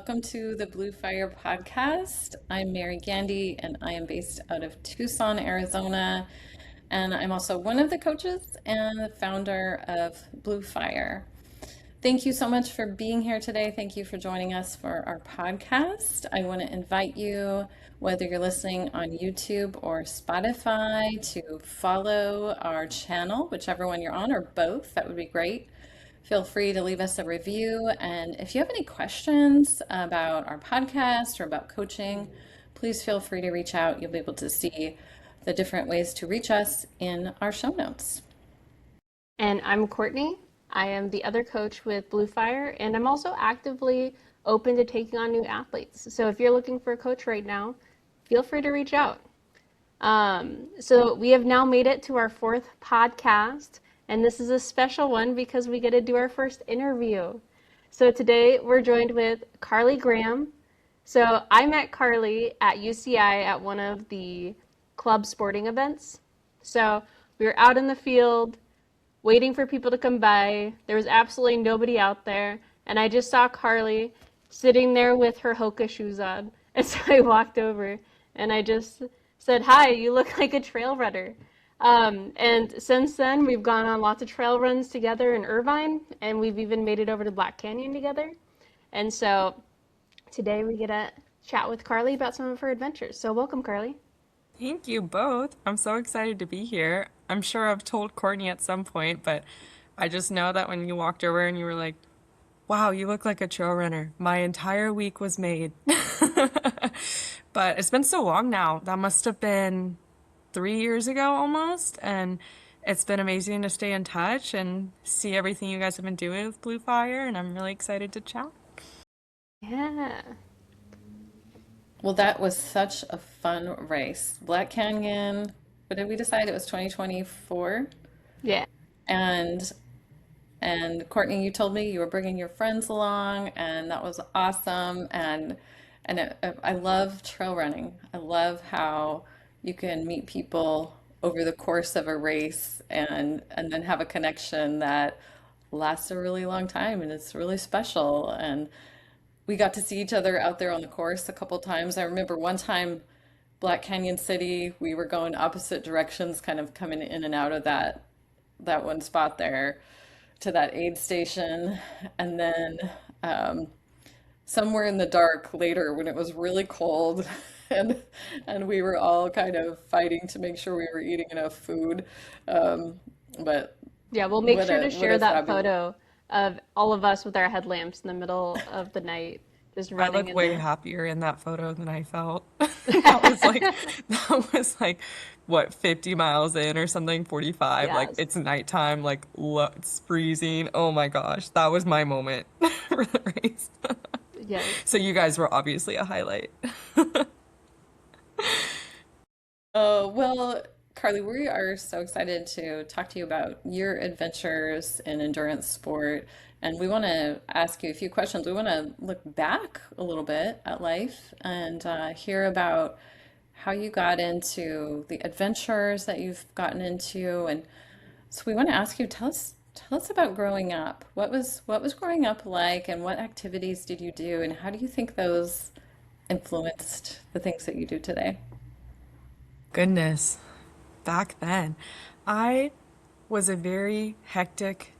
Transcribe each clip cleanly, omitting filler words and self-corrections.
welcome to the Blue Fire podcast. I'm Mary Gandy, and I am based out of Tucson, Arizona. And I'm also one of the coaches and the founder of Blue Fire. Thank you so much for being here today. Thank you for joining us for our podcast. I want to invite you, whether you're listening on YouTube or Spotify, to follow our channel, whichever one you're on, or both. That would be great. Feel free to leave us a review. And if you have any questions about our podcast or about coaching, please feel free to reach out. You'll be able to see the different ways to reach us in our show notes. And I'm Courtney. I am the other coach with Blue Fire, and I'm also actively open to taking on new athletes. So if you're looking for a coach right now, feel free to reach out. So we have now made it to our fourth podcast, and this is a special one because we get to do our first interview. So today we're joined with Carlie Graham. So I met Carlie at UCI at one of the club sporting events. So we were out in the field waiting for people to come by. There was absolutely nobody out there. And I just saw Carlie sitting there with her Hoka shoes on. And so I walked over and I just said, "Hi, you look like a trail runner." And since then, we've gone on lots of trail runs together in Irvine, and we've even made it over to Black Canyon together. And so today we get to chat with Carlie about some of her adventures. So welcome, Carlie. Thank you both. I'm so excited to be here. I'm sure I've told Courtney at some point, but I just know that when you walked over and you were like, "Wow, you look like a trail runner," my entire week was made. But it's been so long now. That must have been 3 years ago almost. And it's been amazing to stay in touch and see everything you guys have been doing with Blue Fire. And I'm really excited to chat. Yeah. Well, that was such a fun race. Black Canyon, what did we decide? It was 2024. Yeah. And and Courtney, you told me you were bringing your friends along, and that was awesome. I love trail running. I love how you can meet people over the course of a race and then have a connection that lasts a really long time, and it's really special. And we got to see each other out there on the course a couple times. I remember one time, Black Canyon City, we were going opposite directions, kind of coming in and out of that one spot there to that aid station. And then somewhere in the dark later when it was really cold and we were all kind of fighting to make sure we were eating enough food. But Yeah, we'll make sure to what share a that fabulous photo of all of us with our headlamps in the middle of the night, just I running look in way the. happier in that photo than I felt. That was like what, 50 miles in or something, 45. Like Yes. it's nighttime, like it's freezing. Oh my gosh, that was my moment for the race. Yes. So you guys were obviously a highlight. Oh, well, Carly, we are so excited to talk to you about your adventures in endurance sport. And we want to ask you a few questions. We want to look back a little bit at life and hear about how you got into the adventures that you've gotten into. And so we want to ask you, tell us about growing up. What was growing up like, and what activities did you do, and how do you think those influenced the things that you do today? Goodness, back then, I was a very hectic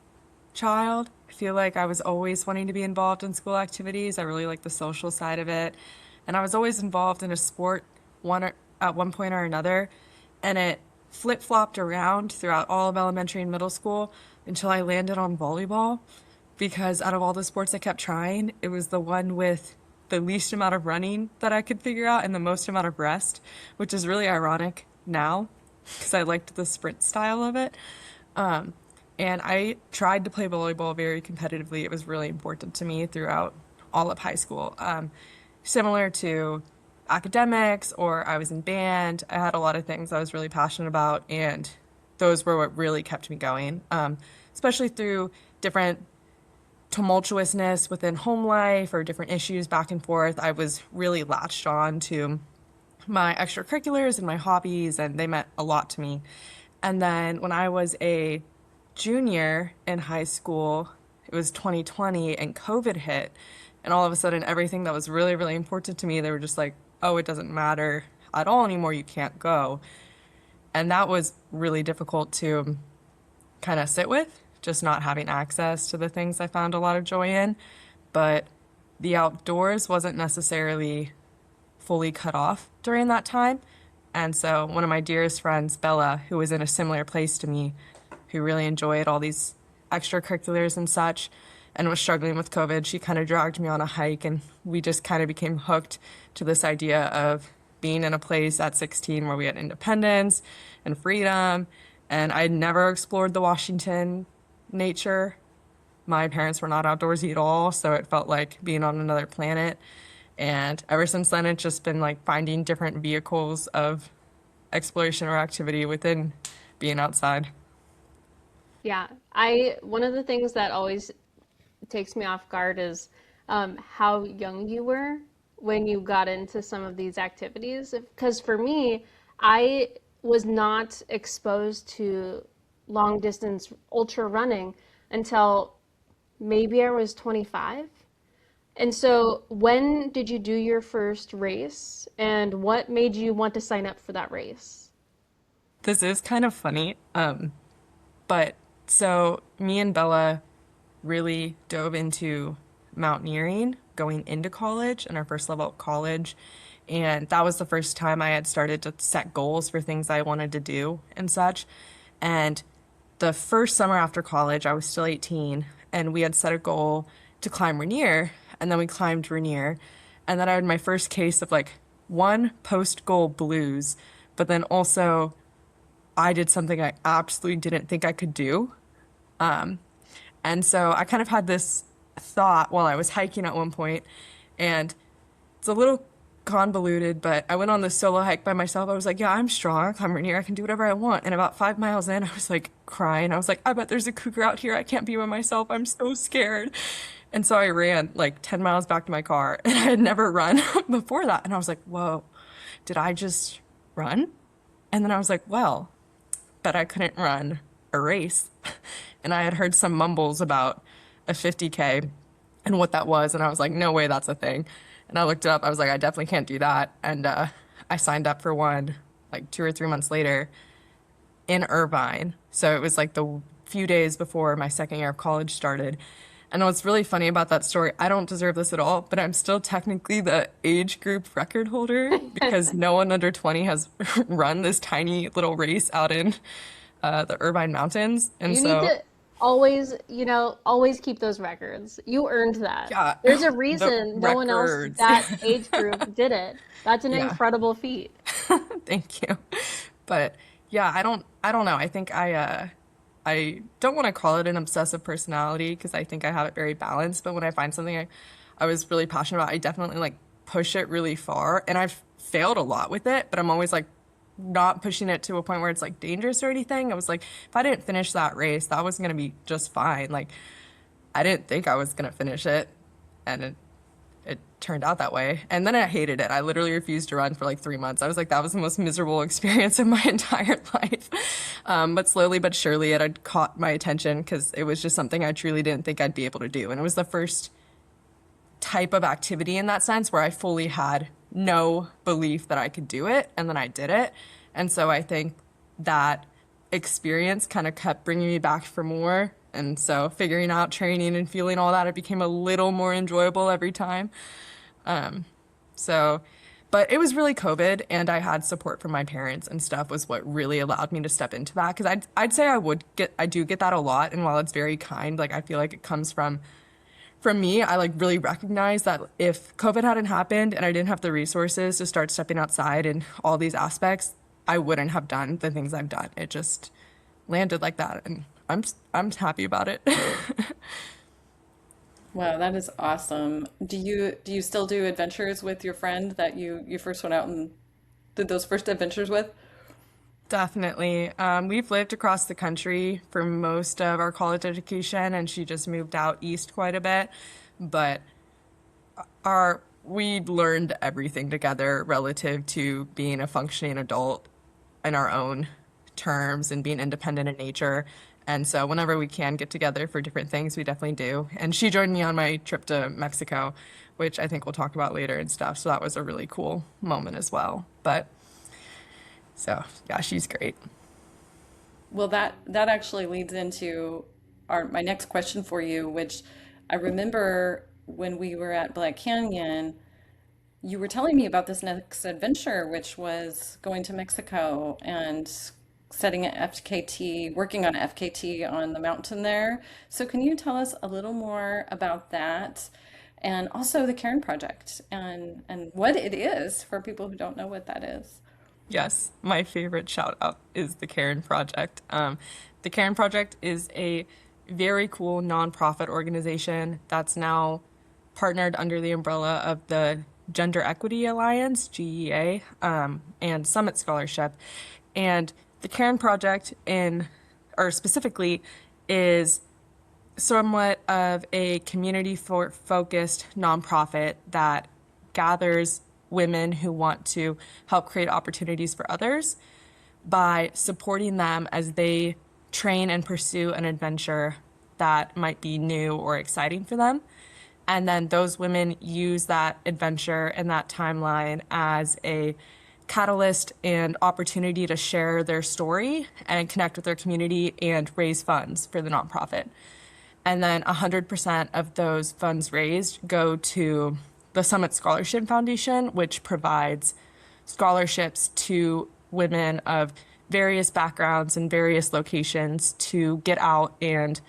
child. I feel like I was always wanting to be involved in school activities. I really like the social side of it. And I was always involved in a sport at one point or another. And it flip-flopped around throughout all of elementary and middle school until I landed on volleyball because out of all the sports I kept trying, it was the one with the least amount of running that I could figure out and the most amount of rest, which is really ironic now because I liked the sprint style of it. Um, and I tried to play volleyball very competitively. It was really important to me throughout all of high school. Similar to academics, or I was in band. I had a lot of things I was really passionate about, and those were what really kept me going, especially through different tumultuousness within home life or different issues back and forth. I was really latched on to my extracurriculars and my hobbies, and they meant a lot to me. And then when I was a junior in high school, it was 2020 and COVID hit. And all of a sudden, everything that was really, really important to me, they were just like, oh, it doesn't matter at all anymore. You can't go. And that was really difficult to kind of sit with, just not having access to the things I found a lot of joy in. But the outdoors wasn't necessarily fully cut off during that time. And so one of my dearest friends, Bella, who was in a similar place to me, who really enjoyed all these extracurriculars and such, and was struggling with COVID, she kind of dragged me on a hike, and we just kind of became hooked to this idea of being in a place at 16 where we had independence and freedom. And I'd never explored the Washington nature. My parents were not outdoorsy at all, so it felt like being on another planet. And ever since then, it's just been like finding different vehicles of exploration or activity within being outside. Yeah, I one of the things that always takes me off guard is how young you were when you got into some of these activities. Because for me, I was not exposed to long distance ultra running until maybe I was 25. And so, when did you do your first race, and what made you want to sign up for that race? This is kind of funny. But so me and Bella really dove into mountaineering going into college and our first level of college. And that was the first time I had started to set goals for things I wanted to do and such. And the first summer after college, I was still 18, and we had set a goal to climb Rainier, and then we climbed Rainier. And then I had my first case of like one post goal blues, but then also I did something I absolutely didn't think I could do. And so I kind of had this thought while I was hiking at one point, and it's a little convoluted, but I went on this solo hike by myself. I was like, yeah, I'm strong. I'm Rainier. I can do whatever I want. And about 5 miles in, I was like crying. I was like, I bet there's a cougar out here. I can't be by myself. I'm so scared. And so I ran like 10 miles back to my car, and I had never run before that. And I was like, whoa, did I just run? And then I was like, well, but I couldn't run a race. And I had heard some mumbles about a 50K and what that was. And I was like, no way, that's a thing. And I looked it up. I was like, I definitely can't do that. And I signed up for one like 2 or 3 months later in Irvine. So it was like the few days before my second year of college started. And what's really funny about that story, I don't deserve this at all, but I'm still technically the age group record holder because no one under 20 has run this tiny little race out in the Irvine Mountains. And You need so, to always, always keep those records. You earned that. yeah, There's a the reason no one else records. that age group did it. That's an Yeah, incredible feat. thank you. But yeah, I don't know. I think I don't want to call it an obsessive personality because I think I have it very balanced. But when I find something I was really passionate about, I definitely like push it really far. And I've failed a lot with it, but I'm always like not pushing it to a point where it's like dangerous or anything. I was like, if I didn't finish that race, that was going to be just fine. Like, I didn't think I was going to finish it. And it turned out that way. And then I hated it. I literally refused to run for like 3 months. I was like, that was the most miserable experience of my entire life. But slowly but surely it had caught my attention because it was just something I truly didn't think I'd be able to do. And it was the first type of activity in that sense where I fully had no belief that I could do it. And then I did it. And so I think that experience kind of kept bringing me back for more. And so figuring out training and feeling all that, it became a little more enjoyable every time. So, but it was really COVID, and I had support from my parents and stuff was what really allowed me to step into that. Because I'd say I do get that a lot. And while it's very kind, like I feel like it comes from me, I like really recognize that if COVID hadn't happened and I didn't have the resources to start stepping outside in all these aspects, I wouldn't have done the things I've done. It just landed like that, and I'm happy about it. Wow, that is awesome. Do you still do adventures with your friend that you first went out and did those first adventures with? Definitely. We've lived across the country for most of our college education, and she just moved out east quite a bit. But we learned everything together relative to being a functioning adult in our own terms and being independent in nature. And so whenever we can get together for different things, we definitely do. And she joined me on my trip to Mexico, which I think we'll talk about later and stuff. So that was a really cool moment as well. But so yeah, she's great. Well, that actually leads into our my next question for you, which I remember when we were at Black Canyon, you were telling me about this next adventure, which was going to Mexico and setting an FKT, working on FKT on the mountain there. So can you tell us a little more about that and also the Carin Project and what it is for people who don't know what that is? Yes, my favorite shout out is the Carin Project. The Carin Project is a very cool nonprofit organization that's now partnered under the umbrella of the Gender Equity Alliance, GEA, and Summit Scholarship. And the Carin Project, or specifically, is somewhat of a community focused nonprofit that gathers women who want to help create opportunities for others by supporting them as they train and pursue an adventure that might be new or exciting for them. And then those women use that adventure and that timeline as a catalyst and opportunity to share their story and connect with their community and raise funds for the nonprofit. And then 100% of those funds raised go to the Summit Scholarship Foundation, which provides scholarships to women of various backgrounds and various locations to get out. And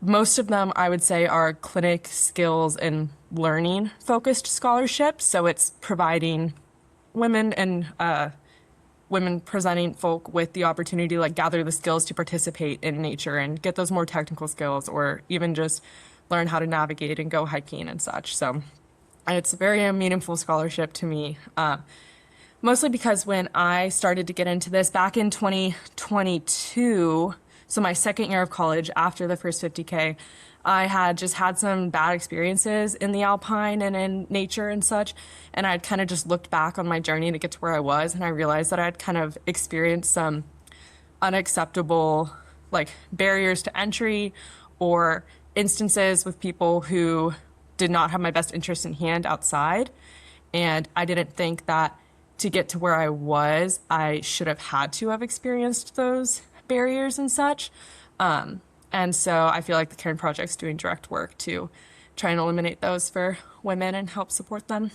most of them, I would say, are clinic skills and learning focused scholarships. So it's providing women and women presenting folk with the opportunity to like gather the skills to participate in nature and get those more technical skills, or even just learn how to navigate and go hiking and such. So it's a very meaningful scholarship to me, mostly because when I started to get into this back in 2022, so my second year of college after the first 50K, I had just had some bad experiences in the alpine and in nature and such. And I'd kind of just looked back on my journey to get to where I was. And I realized that I'd kind of experienced some unacceptable like barriers to entry or instances with people who did not have my best interest in hand outside. And I didn't think that to get to where I was, I should have had to have experienced those barriers and such. And so I feel like the Carin Project's doing direct work to try and eliminate those for women and help support them.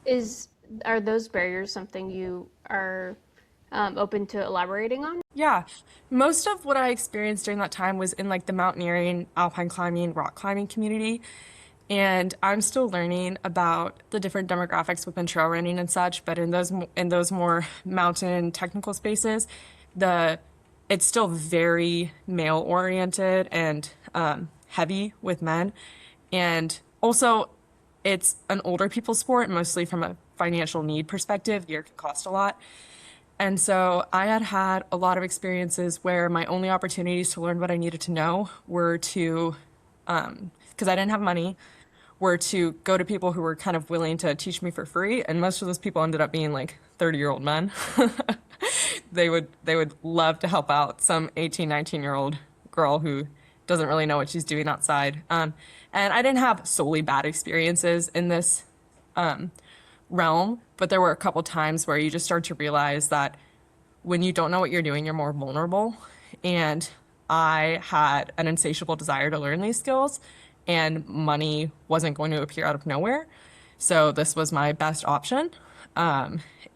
Is are those barriers something you are open to elaborating on? Yeah, most of what I experienced during that time was in like the mountaineering, alpine climbing, rock climbing community. And I'm still learning about the different demographics within trail running and such, but in those more mountain technical spaces, the it's still very male oriented and heavy with men. And also, it's an older people's sport, mostly from a financial need perspective. Gear can cost a lot. And so I had had a lot of experiences where my only opportunities to learn what I needed to know were to, because I didn't have money, were to go to people who were kind of willing to teach me for free. And most of those people ended up being like 30-year-old men. They would love to help out some 18, 19-year-old girl who doesn't really know what she's doing outside. And I didn't have solely bad experiences in this realm, but there were a couple times where you just start to realize that when you don't know what you're doing, you're more vulnerable. And I had an insatiable desire to learn these skills, and money wasn't going to appear out of nowhere. So this was my best option.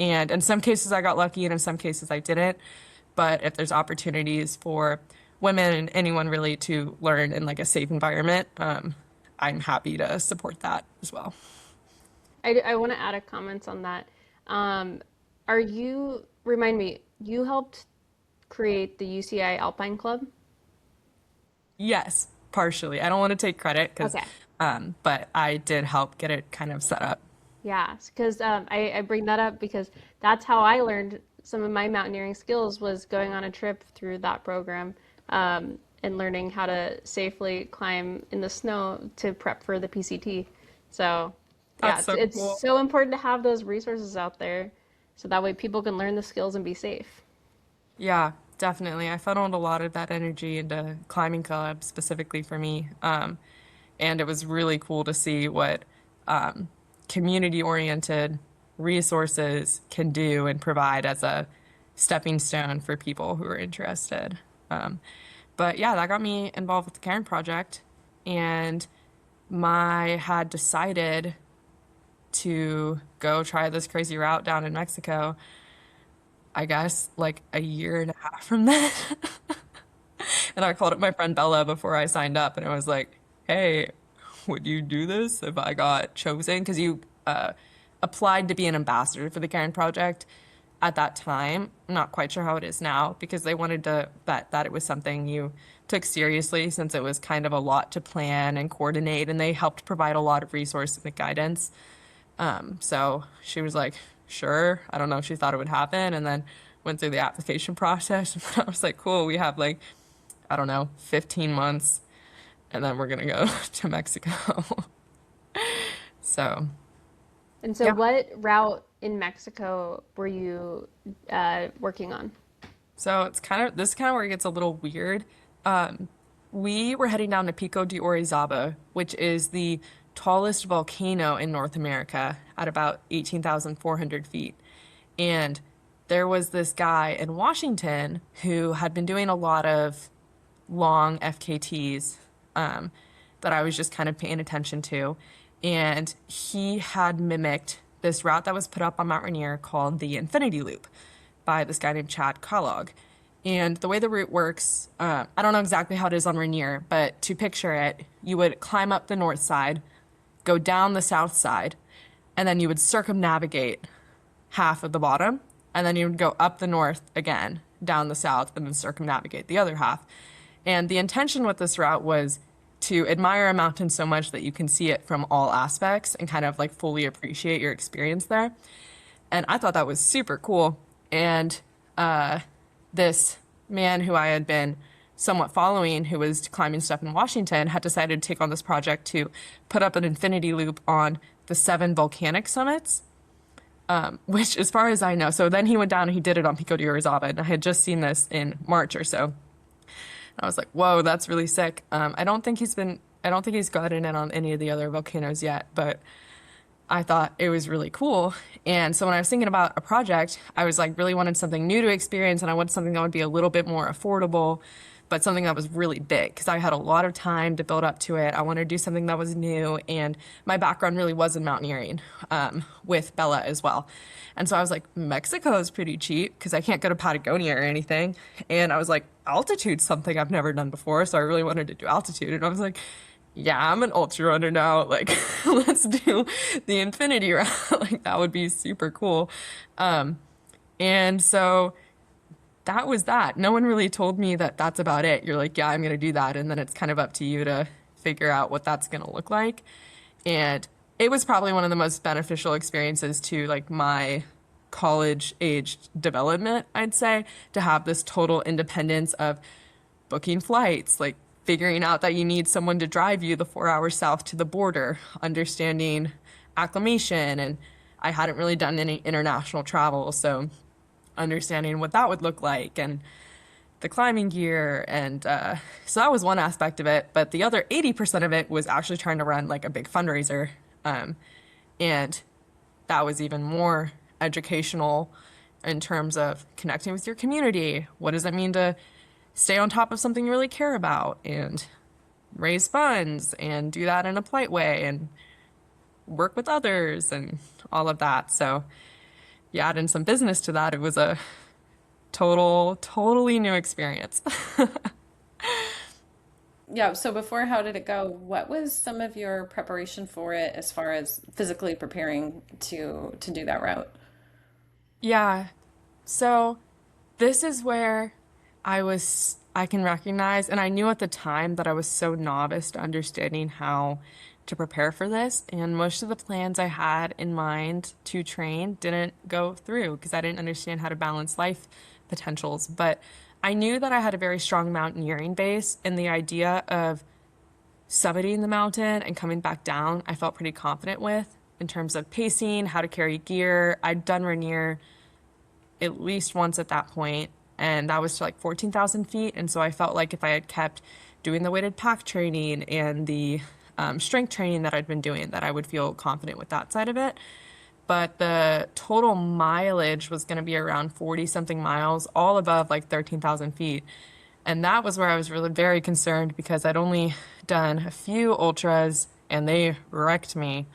And in some cases I got lucky and in some cases I didn't. But if there's opportunities for women and anyone really to learn in like a safe environment, I'm happy to support that as well. I want to add a comment on that. Remind me, you helped create the UCI Alpine Club? Yes, partially. I don't want to take credit because, Okay. but I did help get it kind of set up. Yeah, because I bring that up because that's how I learned some of my mountaineering skills was going on a trip through that program and learning how to safely climb in the snow to prep for the PCT. So yeah, That's so cool. it's so important to have those resources out there so that way people can learn the skills and be safe. Yeah, definitely. I funneled a lot of that energy into climbing club specifically for me. And it was really cool to see what community-oriented resources can do and provide as a stepping stone for people who are interested. Um, but yeah, that got me involved with the Carin Project, and my had decided to go try this crazy route down in Mexico. I guess like a year and a half from then. And I called up my friend Bella before I signed up, and I was like, "Hey, would you do this if I got chosen?" Because you applied to be an ambassador for the Carin Project at that time. I'm not quite sure how it is now because they wanted to bet that it was something you took seriously since it was kind of a lot to plan and coordinate, and they helped provide a lot of resources and guidance. So she was like, "Sure." I don't know if she thought it would happen, and then went through the application process. I was like, "Cool, we have like, I don't know, 15 months, and then we're gonna go to Mexico." So, And so, yeah. what route in Mexico were you working on? So it's kind of this is kind of where it gets a little weird. Um, we were heading down to Pico de Orizaba, which is the tallest volcano in North America at about 18,400 feet. And there was this guy in Washington who had been doing a lot of long FKTs that I was just kind of paying attention to. And he had mimicked this route that was put up on Mount Rainier called the Infinity Loop by this guy named Chad Kellogg. And the way the route works, I don't know exactly how it is on Rainier, but to picture it, you would climb up the north side, go down the south side, and then you would circumnavigate half of the bottom, and then you would go up the north again, down the south, and then circumnavigate the other half. And the intention with this route was to admire a mountain so much that you can see it from all aspects and kind of like fully appreciate your experience there. And I thought that was super cool. And this man who I had been somewhat following, who was climbing stuff in Washington, had decided to take on this project to put up an infinity loop on the 7 volcanic summits, which, as far as I know, so then he went down and he did it on Pico de Orizaba, and I had just seen this in March or so. I was like, "Whoa, that's really sick." I don't think he's gotten in on any of the other volcanoes yet, but I thought it was really cool. And so when I was thinking about a project, I was like, really wanted something new to experience, and I wanted something that would be a little bit more affordable, but something that was really big because I had a lot of time to build up to it. I wanted to do something that was new, and my background really was in mountaineering, with Bella as well. And so I was like, Mexico is pretty cheap because I can't go to Patagonia or anything. And I was like, altitude's something I've never done before, so I really wanted to do altitude. And I was like, yeah, I'm an ultra runner now. Like, let's do the infinity route. Like, that would be super cool. And so that was that. No one really told me that that's about it. You're like, yeah, I'm going to do that. And then it's kind of up to you to figure out what that's going to look like. And it was probably one of the most beneficial experiences to like my college aged development, I'd say, to have this total independence of booking flights, like figuring out that you need someone to drive you the 4 hours south to the border, understanding acclimation. And I hadn't really done any international travel, so understanding what that would look like and the climbing gear. And so that was one aspect of it. But the other 80% of it was actually trying to run like a big fundraiser. And that was even more educational in terms of connecting with your community. What does it mean to stay on top of something you really care about and raise funds and do that in a polite way and work with others and all of that. So you add in some business to that, it was a totally new experience. Yeah, so before, how did it go? What was some of your preparation for it as far as physically preparing to do that route? Yeah. So this is where I can recognize, and I knew at the time that I was so novice to understanding how to prepare for this. And most of the plans I had in mind to train didn't go through because I didn't understand how to balance life potentials. But I knew that I had a very strong mountaineering base, and the idea of summiting the mountain and coming back down, I felt pretty confident with in terms of pacing, how to carry gear. I'd done Rainier at least once at that point, and that was to like 14,000 feet. And so I felt like if I had kept doing the weighted pack training and the strength training that I'd been doing, that I would feel confident with that side of it. But the total mileage was going to be around 40 something miles, all above like 13,000 feet. And that was where I was really very concerned because I'd only done a few ultras and they wrecked me.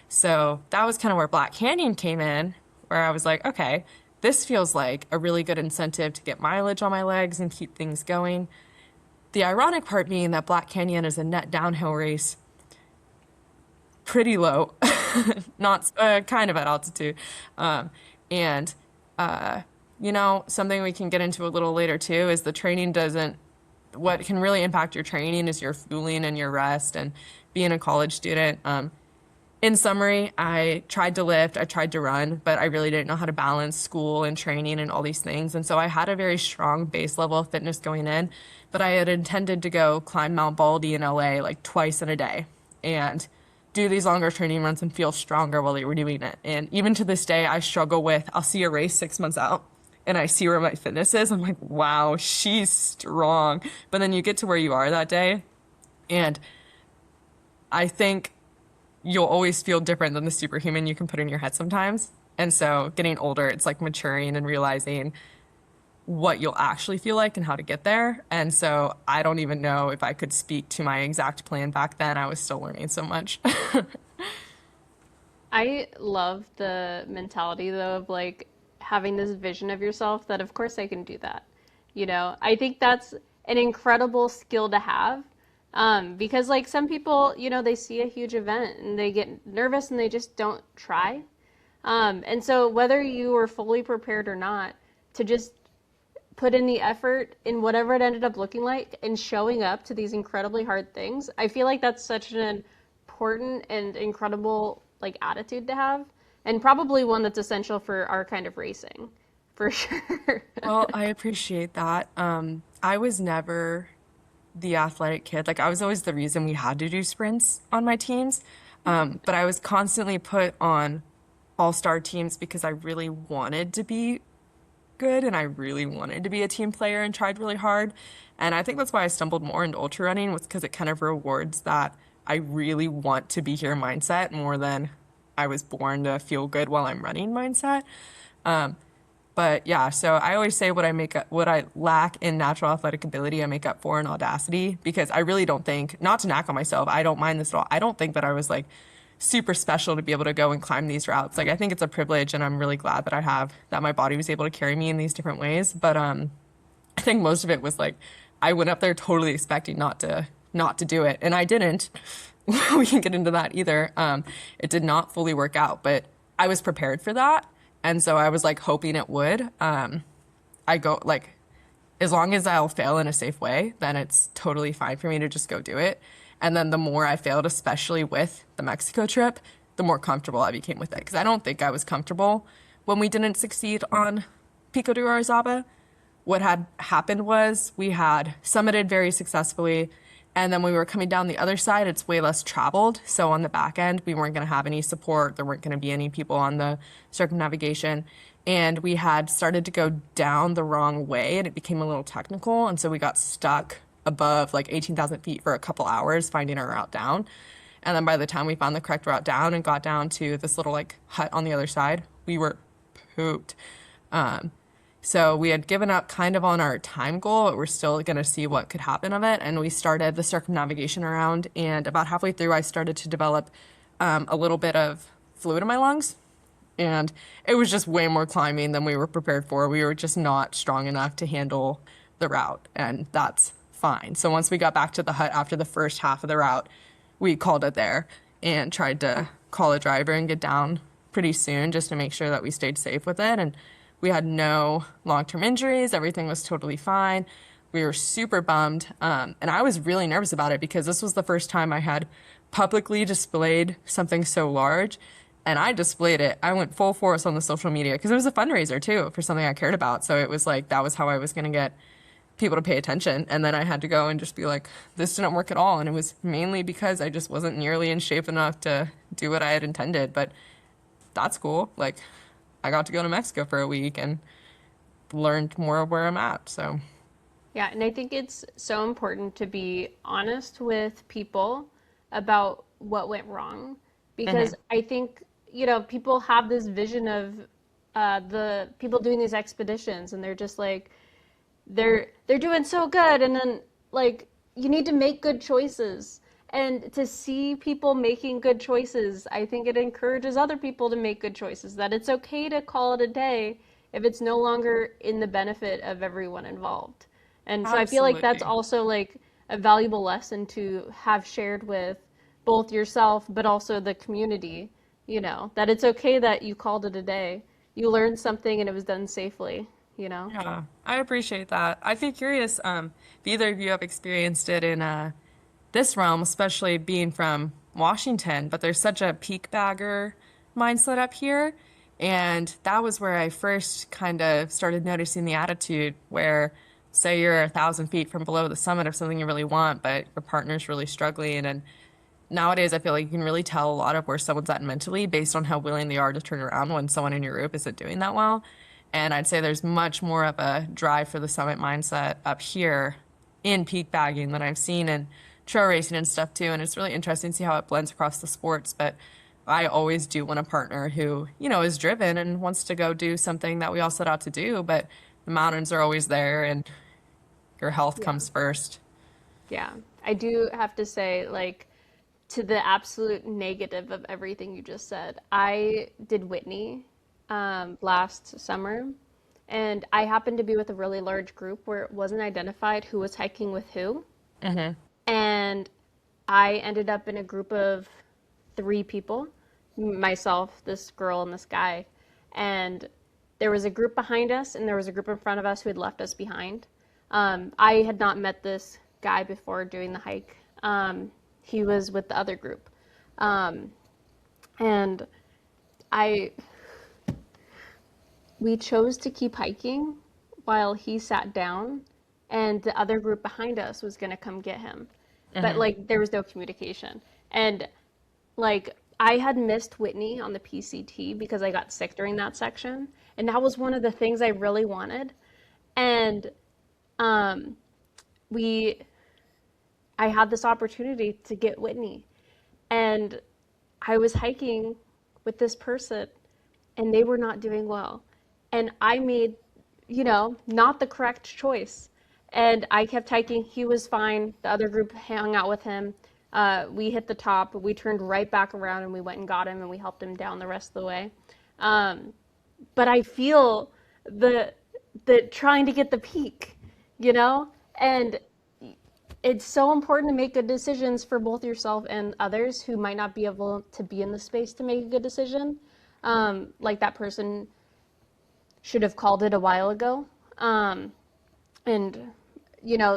So that was kind of where Black Canyon came in, where I was like, okay, this feels like a really good incentive to get mileage on my legs and keep things going. The ironic part being that Black Canyon is a net downhill race, pretty low, not kind of at altitude. And, something we can get into a little later too is the training doesn't, what can really impact your training is your fueling and your rest and being a college student. In summary, I tried to lift, I tried to run, but I really didn't know how to balance school and training and all these things. And so I had a very strong base level of fitness going in, but I had intended to go climb Mount Baldy in LA like twice in a day and do these longer training runs and feel stronger while they were doing it. And even to this day, I struggle with, I'll see a race 6 months out and I see where my fitness is. I'm like, wow, she's strong. But then you get to where you are that day. And I think you'll always feel different than the superhuman you can put in your head sometimes. And so getting older, it's like maturing and realizing what you'll actually feel like and how to get there. And so I don't even know if I could speak to my exact plan back then. I was still learning so much. I love the mentality though of like having this vision of yourself that of course I can do that. I think that's an incredible skill to have. Because like some people, they see a huge event and they get nervous and they just don't try. And so whether you were fully prepared or not, to just put in the effort in whatever it ended up looking like and showing up to these incredibly hard things, I feel like that's such an important and incredible like attitude to have, and probably one that's essential for our kind of racing, for sure. Well, I appreciate that. I was never the athletic kid. Like I was always the reason we had to do sprints on my teams. But I was constantly put on all-star teams because I really wanted to be good and I really wanted to be a team player and tried really hard. And I think that's why I stumbled more into ultra running, was because it kind of rewards that I really want to be here mindset more than I was born to feel good while I'm running mindset. But yeah, so I always say what I lack in natural athletic ability, I make up for in audacity, because I really don't think, not to knock on myself, I don't mind this at all. I don't think that I was like super special to be able to go and climb these routes. Like I think it's a privilege and I'm really glad that my body was able to carry me in these different ways. But I think most of it was like, I went up there totally expecting not to do it. And I didn't. We can get into that either. It did not fully work out, but I was prepared for that. And so I was like hoping it would. I go like, as long as I'll fail in a safe way, then it's totally fine for me to just go do it. And then the more I failed, especially with the Mexico trip, the more comfortable I became with it. Because I don't think I was comfortable when we didn't succeed on Pico de Orizaba. What had happened was we had summited very successfully. And then when we were coming down the other side, it's way less traveled. So on the back end, we weren't going to have any support. There weren't going to be any people on the circumnavigation. And we had started to go down the wrong way and it became a little technical. And so we got stuck above like 18,000 feet for a couple hours finding our route down. And then by the time we found the correct route down and got down to this little like hut on the other side, we were pooped. So we had given up kind of on our time goal, but we're still going to see what could happen of it. And we started the circumnavigation around. And about halfway through, I started to develop a little bit of fluid in my lungs. And it was just way more climbing than we were prepared for. We were just not strong enough to handle the route. And that's fine. So once we got back to the hut after the first half of the route, we called it there and tried to call a driver and get down pretty soon just to make sure that we stayed safe with it. And we had no long-term injuries. Everything was totally fine. We were super bummed. And I was really nervous about it because this was the first time I had publicly displayed something so large. And I displayed it. I went full force on the social media because it was a fundraiser too for something I cared about. So it was like, that was how I was going to get people to pay attention. And then I had to go and just be like, this didn't work at all. And it was mainly because I just wasn't nearly in shape enough to do what I had intended. But that's cool. Like, I got to go to Mexico for a week and learned more of where I'm at. So, Yeah, and I think it's so important to be honest with people about what went wrong because hmm I think, people have this vision of the people doing these expeditions and they're just like they're doing so good and then like you need to make good choices. And to see people making good choices, I think it encourages other people to make good choices, that it's okay to call it a day if it's no longer in the benefit of everyone involved. And so I feel like that's absolutely. also like a valuable lesson to have shared with both yourself but also the community, that it's okay that you called it a day. You learned something and it was done safely. Yeah, I appreciate that. I'd be curious, if either of you have experienced it in this realm, especially being from Washington, but there's such a peak bagger mindset up here. And that was where I first kind of started noticing the attitude where, say, you're 1,000 feet from below the summit of something you really want, but your partner's really struggling. And nowadays, I feel like you can really tell a lot of where someone's at mentally based on how willing they are to turn around when someone in your group isn't doing that well. And I'd say there's much more of a drive for the summit mindset up here in peak bagging than I've seen in trail racing and stuff too. And it's really interesting to see how it blends across the sports. But I always do want a partner who, is driven and wants to go do something that we all set out to do. But the mountains are always there and your health Yeah. comes first. Yeah. I do have to say, like, to the absolute negative of everything you just said, I did Whitney last summer, and I happened to be with a really large group where it wasn't identified who was hiking with who. And I ended up in a group of three people, myself, this girl, and this guy. And there was a group behind us, and there was a group in front of us who had left us behind. I had not met this guy before doing the hike. He was with the other group. And I we chose to keep hiking while he sat down and the other group behind us was going to come get him. But like there was no communication. And like I had missed Whitney on the PCT because I got sick during that section, and that was one of the things I really wanted. And um we I had this opportunity to get Whitney, and I was hiking with this person and they were not doing well. And I made, not the correct choice. And I kept hiking. He was fine. The other group hung out with him. We hit the top. We turned right back around and we went and got him and we helped him down the rest of the way. Um, but I feel the trying to get the peak, and it's so important to make good decisions for both yourself and others who might not be able to be in the space to make a good decision. Like that person should have called it a while ago. And,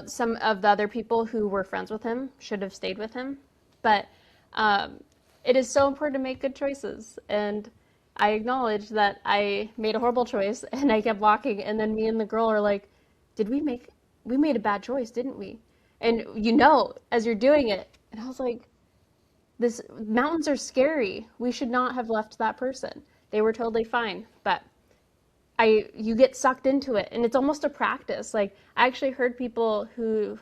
some of the other people who were friends with him should have stayed with him. But it is so important to make good choices. And I acknowledge that I made a horrible choice and I kept walking. And then me and the girl are like, we made a bad choice, didn't we? And as you're doing it. And I was like, this mountains are scary. We should not have left that person. They were totally fine. But you get sucked into it, and it's almost a practice. Like I actually heard people who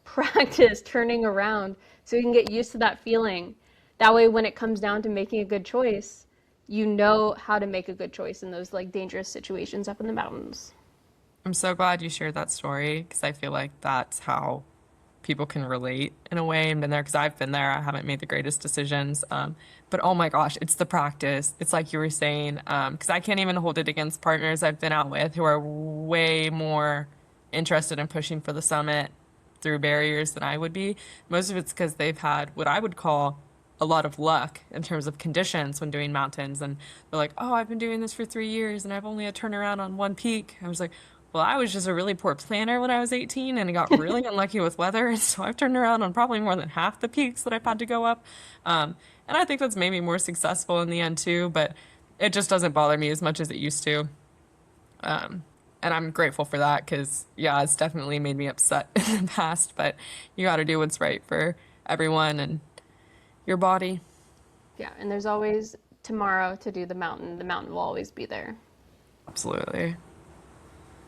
practice turning around so you can get used to that feeling. That way, when it comes down to making a good choice, you know how to make a good choice in those like dangerous situations up in the mountains. I'm so glad you shared that story because I feel like that's how people can relate in a way and been there because I've been there. I haven't made the greatest decisions. But oh my gosh, it's the practice. It's like you were saying, because I can't even hold it against partners I've been out with who are way more interested in pushing for the summit through barriers than I would be. Most of it's because they've had what I would call a lot of luck in terms of conditions when doing mountains. And they're like, oh, I've been doing this for 3 years and I've only had turnaround on one peak. I was like, well, I was just a really poor planner when I was 18 and I got really unlucky with weather. And so I've turned around on probably more than half the peaks that I've had to go up. And I think that's made me more successful in the end too, but it just doesn't bother me as much as it used to. And I'm grateful for that because, yeah, it's definitely made me upset in the past, but you got to do what's right for everyone and your body. Yeah, and there's always tomorrow to do the mountain. The mountain will always be there. Absolutely.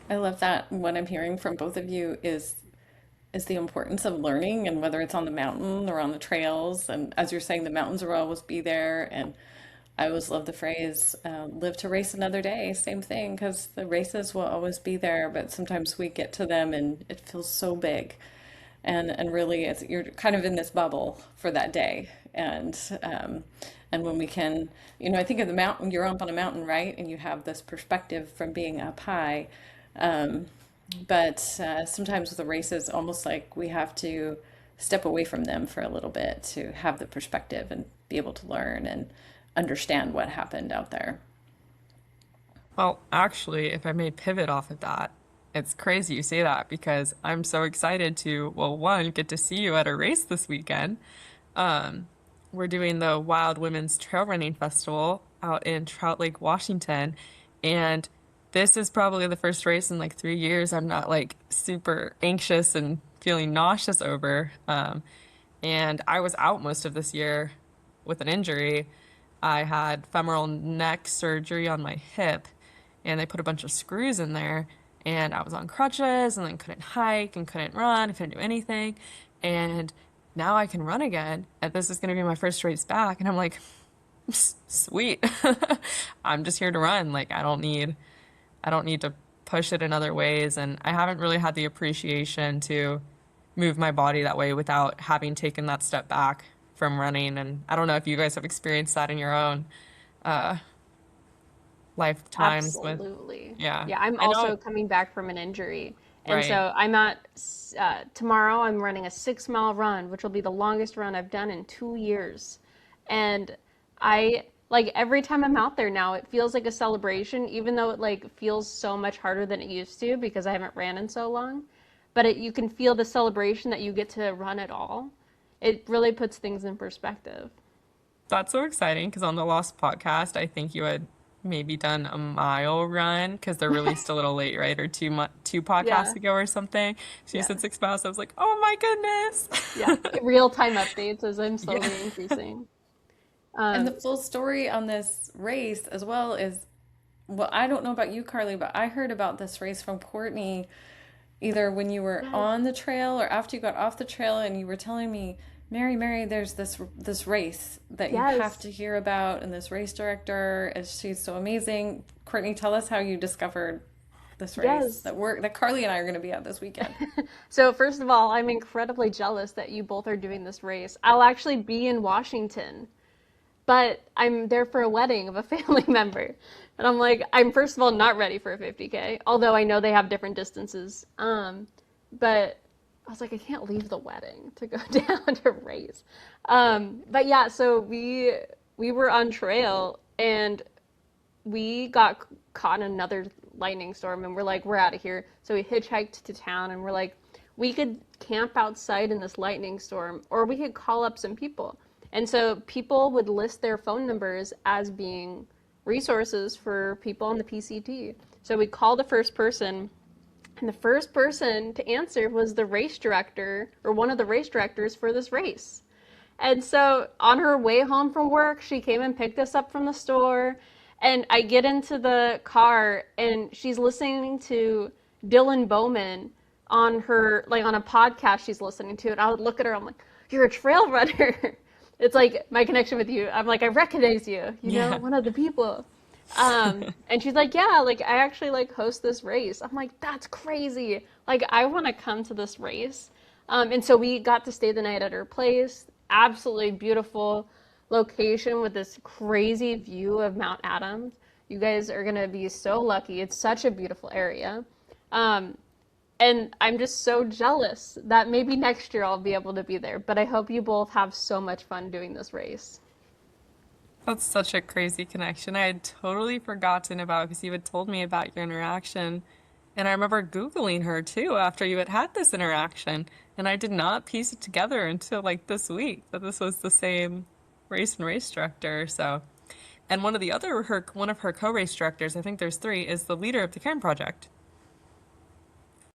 I love that. What I'm hearing from both of you is the importance of learning, and whether it's on the mountain or on the trails. And as you're saying, the mountains will always be there. And I always love the phrase, live to race another day. Same thing, because the races will always be there, but sometimes we get to them and it feels so big. And really, you're kind of in this bubble for that day. And when we can, I think of the mountain, you're up on a mountain, right? And you have this perspective from being up high. Um, but sometimes with the races, almost like we have to step away from them for a little bit to have the perspective and be able to learn and understand what happened out there. Well, actually, if I may pivot off of that, it's crazy you say that because I'm so excited to, well, one, get to see you at a race this weekend. Um, we're doing the Wild Women's Trail Running Festival out in Trout Lake, Washington, and this is probably the first race in like 3 years I'm not like super anxious and feeling nauseous over. And I was out most of this year with an injury. I had femoral neck surgery on my hip, and they put a bunch of screws in there, and I was on crutches, and then couldn't hike and couldn't run, couldn't do anything. And now I can run again, and this is going to be my first race back. And I'm like, sweet. I'm just here to run. Like, I don't need to push it in other ways. And I haven't really had the appreciation to move my body that way without having taken that step back from running. And I don't know if you guys have experienced that in your own uh, lifetimes with, Absolutely. yeah, Yeah, I'm I know, also coming back from an injury. And right. so tomorrow I'm running a 6 mile run, which will be the longest run I've done in 2 years. And like every time I'm out there now, it feels like a celebration, even though it like feels so much harder than it used to because I haven't ran in so long. But you can feel the celebration that you get to run at all. It really puts things in perspective. That's so exciting because on the Lost podcast, I think you had maybe done a mile run because they're released a little late, right? Or two podcasts Yeah, ago or something. So you yeah, said 6 miles. I was like, oh my yeah. goodness. Real time updates as I'm Yeah. slowly increasing. And the Um, full story on this race as well is, well, I don't know about you, Carly, but I heard about this race from Courtney either when you were yes, on the trail or after you got off the trail, and you were telling me, Mary, there's this race that you have yes, to hear about, and this race director is she's so amazing. Courtney, tell us how you discovered this race yes. that Carly and I are going to be at this weekend. So first of all, I'm incredibly jealous that you both are doing this race. I'll actually be in Washington, but I'm there for a wedding of a family member. And I'm like, I'm first of all not ready for a 50K, although I know they have different distances. But I was like, I can't leave the wedding to go down to race. But yeah, so we were on trail and we got caught in another lightning storm and we're like, we're out of here. So we hitchhiked to town and we're like, we could camp outside in this lightning storm or we could call up some people. And so people would list their phone numbers as being resources for people on the PCT. So we called the first person, and the first person to answer was the race director or one of the race directors for this race. And so on her way home from work, she came and picked us up from the store. And I get into the car and she's listening to Dylan Bowman on her, like on a podcast she's listening to. And I would look at her, I'm like, you're a trail runner. It's like my connection with you. I'm like, I recognize you, Yeah. one of the people. And she's like, yeah, like I actually like host this race. I'm like, that's crazy. Like I want to come to this race. And so we got to stay the night at her place. Absolutely beautiful location with this crazy view of Mount Adams. You guys are gonna be so lucky. It's such a beautiful area. Um, and I'm just so jealous that maybe next year I'll be able to be there. But I hope you both have so much fun doing this race. That's such a crazy connection. I had totally forgotten about because you had told me about your interaction. And I remember Googling her too after you had had this interaction. And I did not piece it together until like this week that this was the same race and race director. So, and one of her co-race directors, I think there's three, is the leader of the Carin Project.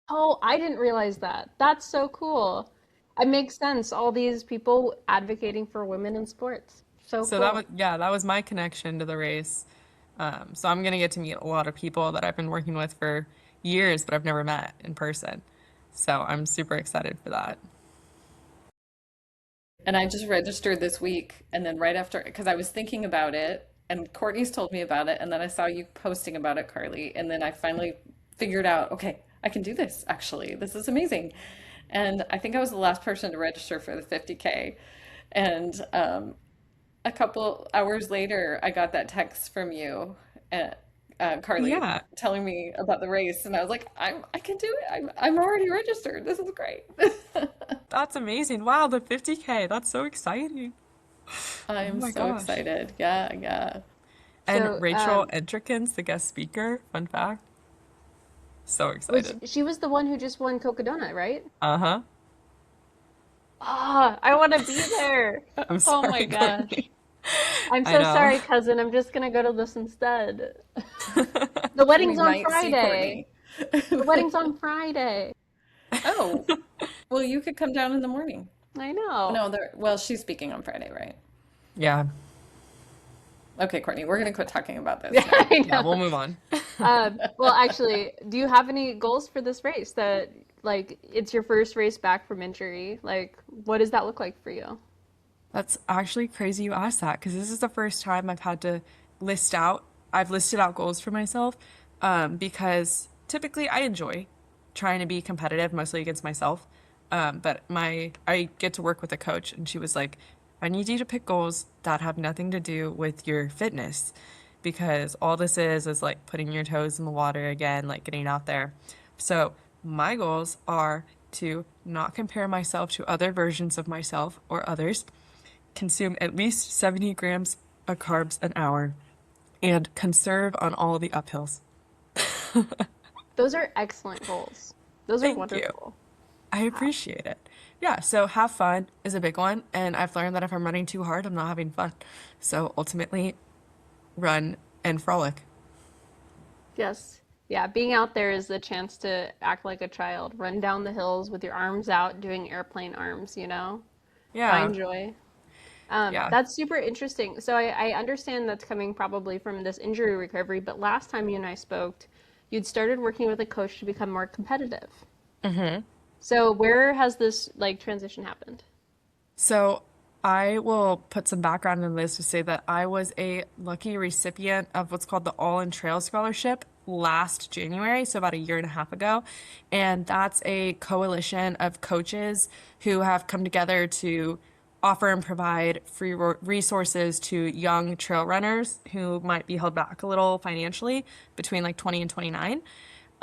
Oh, I didn't realize that. That's so cool. It makes sense. All these people advocating for women in sports. So So that was, cool. yeah, that was my connection to the race. So I'm gonna get to meet a lot of people that I've been working with for years, but I've never met in person. So I'm super excited for that. And I just registered this week, and then right after, because I was thinking about it, and Courtney's told me about it, and then I saw you posting about it, Carly, and then I finally figured out, okay, I can do this actually. This is amazing. And I think I was the last person to register for the 50K. And a couple hours later, I got that text from you, uh, Carly, Yeah, telling me about the race, and I was like, I can do it. I'm already registered. This is great. that's amazing. Wow, the 50K. That's so exciting. Oh I'm my so gosh. excited. Yeah, yeah. And So, Rachel Entrecken's the guest speaker. Fun fact. So was excited. she was the one who just won Cocodona, right? Uh-huh. Ah, I want to be there. I'm Oh my sorry, gosh. Courtney. I'm I so know. sorry, cousin. I'm just gonna go to this instead. The wedding's We on might see Friday. Courtney. The wedding's on Friday. Oh, well, you could come down in the morning. I know. No, well, she's speaking on Friday, right? Yeah. Okay, Courtney, we're gonna quit talking about Yeah, this now. I Yeah, we'll know. move on. Well, actually, do you have any goals for this race that, like, it's your first race back from injury? Like, what does that look like for you? That's actually crazy you asked that because this is the first time I've had to list out, I've listed out goals for myself because typically I enjoy trying to be competitive, mostly against myself. But I get to work with a coach and she was like, I need you to pick goals that have nothing to do with your fitness because all this is like putting your toes in the water again, like getting out there. So my goals are to not compare myself to other versions of myself or others, consume at least 70 grams of carbs an hour, and conserve on all the uphills. Those are excellent goals. Those are Thank you. wonderful. I Wow. appreciate it. Yeah, so have fun is a big one, and I've learned that if I'm running too hard, I'm not having fun. So ultimately, run and frolic. Yes. Yeah, being out there is the chance to act like a child, run down the hills with your arms out, doing airplane arms, you know? Yeah, Find joy. yeah. That's super interesting. So I understand that's coming probably from this injury recovery, but last time you and I spoke, you'd started working with a coach to become more competitive. So where has this like transition happened? So I will put some background in this to say that I was a lucky recipient of what's called the All in Trail Scholarship last January, so about a year and a half ago. And that's a coalition of coaches who have come together to offer and provide free resources to young trail runners who might be held back a little financially between like 20 and 29.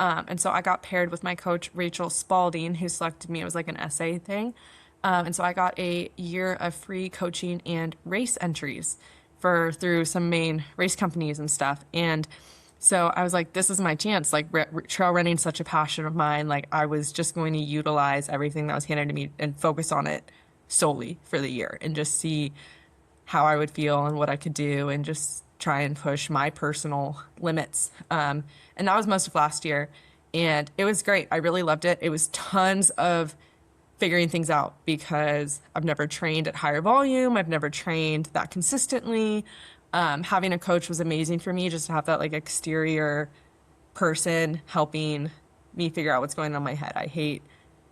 And so I got paired with my coach, Rachel Spalding, who selected me. It was like an essay thing. And so I got a year of free coaching and race entries for through some main race companies and stuff. And so I was like, this is my chance. Like trail running is such a passion of mine. Like I was just going to utilize everything that was handed to me and focus on it solely for the year and just see how I would feel and what I could do and just try and push my personal limits. And that was most of last year. And it was great. I really loved it. It was tons of figuring things out because I've never trained at higher volume. I've never trained that consistently. Having a coach was amazing for me just to have that like exterior person helping me figure out what's going on in my head.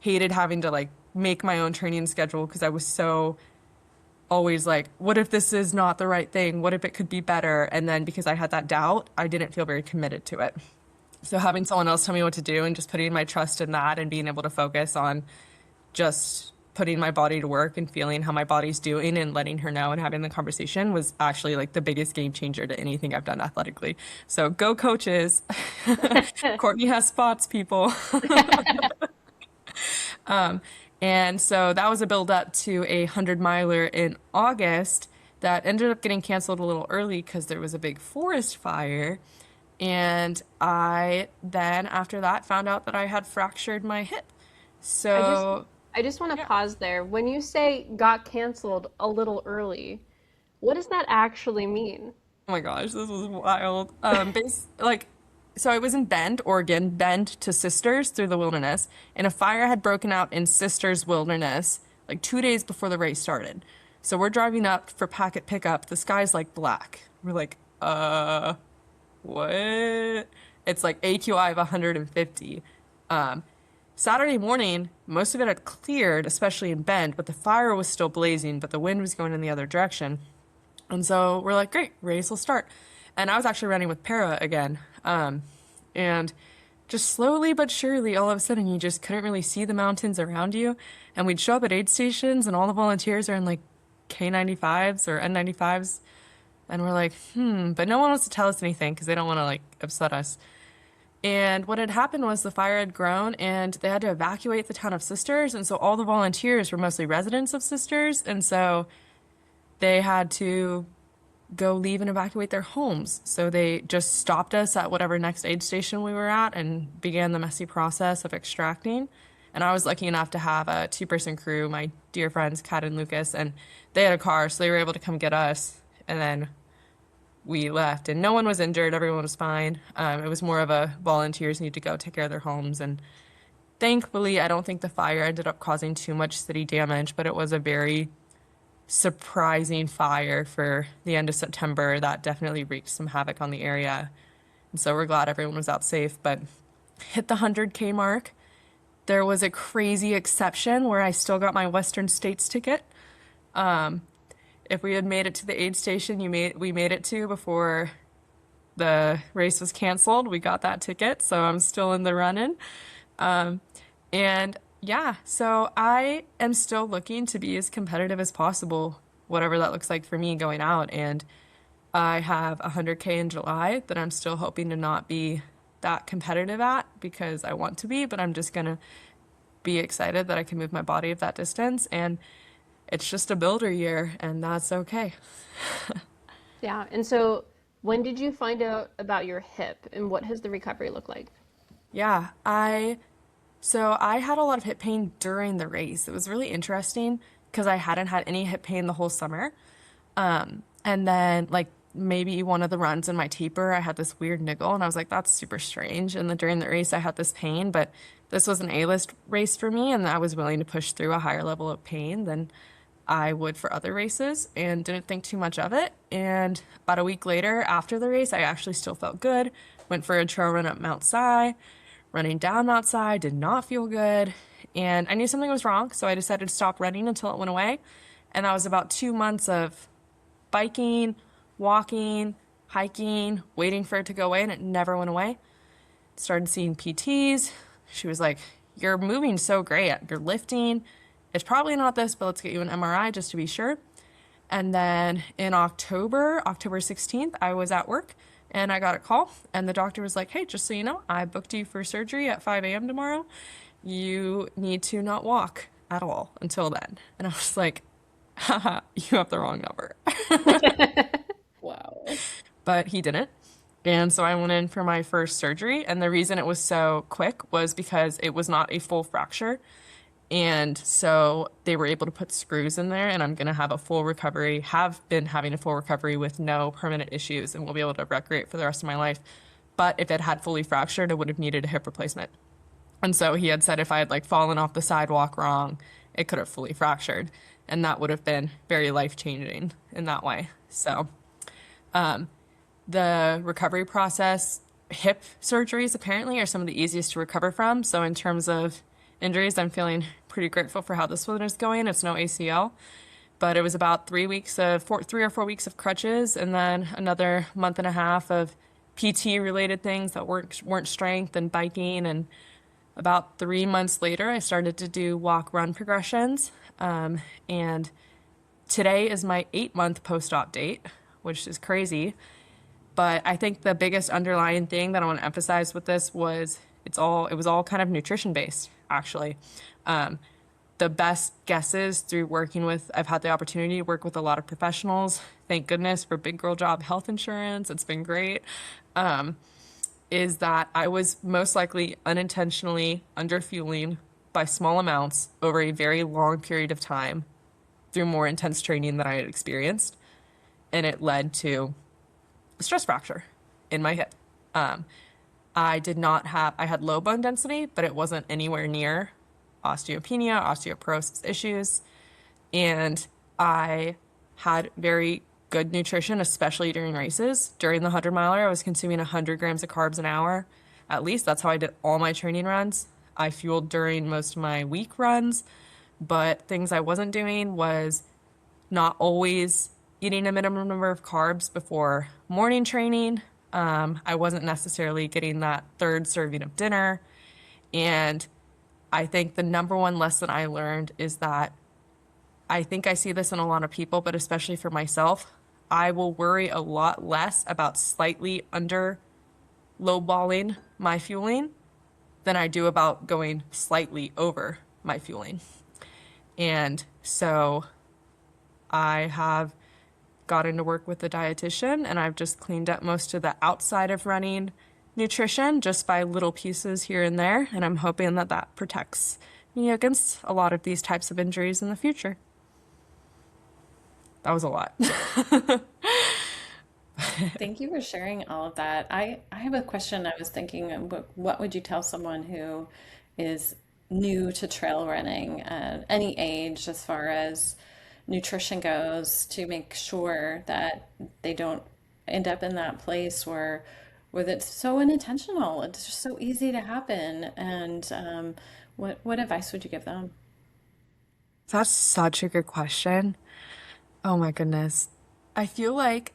Hated having to like make my own training schedule because I was so always like, what if this is not the right thing? What if it could be better? And then because I had that doubt, I didn't feel very committed to it. So having someone else tell me what to do and just putting my trust in that and being able to focus on just putting my body to work and feeling how my body's doing and letting her know and having the conversation was actually like the biggest game changer to anything I've done athletically. So go coaches. Courtney has spots, people. And so that was a build up to a 100 miler in August that ended up getting canceled a little early because there was a big forest fire. And I then, after that, found out that I had fractured my hip. I just So, I just want to yeah. pause there. When you say got canceled a little early, what does that actually mean? Oh my gosh, this was wild. So I was in Bend, Oregon, Bend to Sisters through the wilderness, and a fire had broken out in Sisters Wilderness like 2 days before the race started. So we're driving up for packet pickup. The sky's like black. We're like, what? It's like AQI of 150. Saturday morning, most of it had cleared, especially in Bend, but the fire was still blazing, but the wind was going in the other direction. And so we're like, great, race will start. And I was actually running with Para again. And just slowly but surely, all of a sudden, you just couldn't really see the mountains around you. And we'd show up at aid stations, and all the volunteers are in like K95s or N95s. And we're like, but no one wants to tell us anything because they don't want to like upset us. And what had happened was the fire had grown and they had to evacuate the town of Sisters. And so all the volunteers were mostly residents of Sisters. And so they had to go leave and evacuate their homes. So they just stopped us at whatever next aid station we were at and began the messy process of extracting. And I was lucky enough to have a two-person crew, my dear friends, Kat and Lucas, and they had a car, so they were able to come get us. And then we left, and no one was injured. Everyone was fine. It was more of a volunteers need to go take care of their homes. And thankfully, I don't think the fire ended up causing too much city damage, but it was a very surprising fire for the end of September that definitely wreaked some havoc on the area. And so we're glad everyone was out safe, but hit the 100K mark. There was a crazy exception where I still got my Western States ticket. If we had made it to the aid station we made it to before the race was canceled, we got that ticket, so I'm still in the running. And yeah, so I am still looking to be as competitive as possible, whatever that looks like for me going out. And I have 100K in July that I'm still hoping to not be that competitive at because I want to be, but I'm just going to be excited that I can move my body of that distance. And it's just a builder year, and that's okay. Yeah. And so when did you find out about your hip and what has the recovery looked like? Yeah, so I had a lot of hip pain during the race. It was really interesting because I hadn't had any hip pain the whole summer. And then like maybe one of the runs in my taper, I had this weird niggle and I was like, that's super strange. And then during the race, I had this pain, but this was an A-list race for me. And I was willing to push through a higher level of pain than I would for other races and didn't think too much of it. And about a week later after the race, I actually still felt good. Went for a trail run up Mount Si. Running down Mount Si did not feel good. And I knew something was wrong, so I decided to stop running until it went away. And that was about 2 months of biking, walking, hiking, waiting for it to go away, and it never went away. Started seeing PTs. She was like, you're moving so great. You're lifting. It's probably not this, but let's get you an MRI just to be sure. And then in October 16th, I was at work and I got a call and the doctor was like, hey, just so you know, I booked you for surgery at 5 a.m. tomorrow. You need to not walk at all until then. And I was like, haha, you have the wrong number. Wow. But he didn't. And so I went in for my first surgery. And the reason it was so quick was because it was not a full fracture. And so they were able to put screws in there and I'm going to have a full recovery, have been having a full recovery with no permanent issues and will be able to recreate for the rest of my life. But if it had fully fractured, it would have needed a hip replacement. And so he had said if I had like fallen off the sidewalk wrong, it could have fully fractured. And that would have been very life-changing in that way. So the recovery process, hip surgeries apparently are some of the easiest to recover from. So in terms of injuries, I'm feeling pretty grateful for how this one is going. It's no ACL, but it was about 3 or 4 weeks of crutches and then another month and a half of PT related things that weren't strength and biking. And about 3 months later, I started to do walk run progressions. And today is my 8-month post-op date, which is crazy. But I think the biggest underlying thing that I want to emphasize with this was it was all kind of nutrition based, actually. The best guesses through I've had the opportunity to work with a lot of professionals. Thank goodness for big girl job health insurance. It's been great. Is that I was most likely unintentionally underfueling by small amounts over a very long period of time through more intense training than I had experienced. And it led to a stress fracture in my hip. I had low bone density, but it wasn't anywhere near osteopenia, osteoporosis issues. And I had very good nutrition, especially during races. During the 100 miler, I was consuming 100 grams of carbs an hour. At least that's how I did all my training runs. I fueled during most of my week runs, but things I wasn't doing was not always eating a minimum number of carbs before morning training. I wasn't necessarily getting that third serving of dinner. And I think the number one lesson I learned is that I think I see this in a lot of people, but especially for myself, I will worry a lot less about slightly under lowballing my fueling than I do about going slightly over my fueling. And so I have gotten to work with a dietitian, and I've just cleaned up most of the outside of running nutrition just by little pieces here and there. And I'm hoping that that protects me against a lot of these types of injuries in the future. That was a lot. Thank you for sharing all of that. I have a question. I was thinking, what would you tell someone who is new to trail running at any age as far as nutrition goes to make sure that they don't end up in that place where it's so unintentional. It's just so easy to happen. And what advice would you give them? That's such a good question. Oh my goodness. I feel like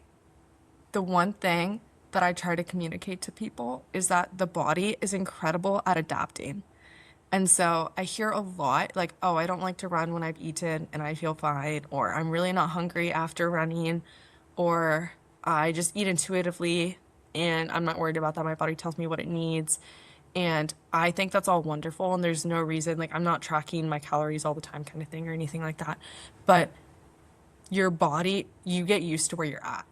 the one thing that I try to communicate to people is that the body is incredible at adapting. And so I hear a lot like, oh, I don't like to run when I've eaten and I feel fine, or I'm really not hungry after running, or I just eat intuitively and I'm not worried about that. My body tells me what it needs. And I think that's all wonderful. And there's no reason, like, I'm not tracking my calories all the time, kind of thing, or anything like that. But your body, you get used to where you're at.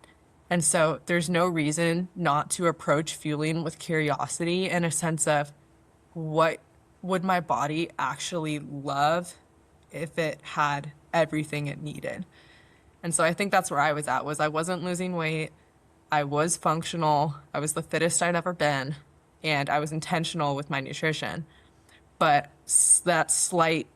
And so there's no reason not to approach fueling with curiosity and a sense of what would my body actually love if it had everything it needed. And so I think that's where I was at, was I wasn't losing weight. I was functional. I was the fittest I'd ever been. And I was intentional with my nutrition. But that slight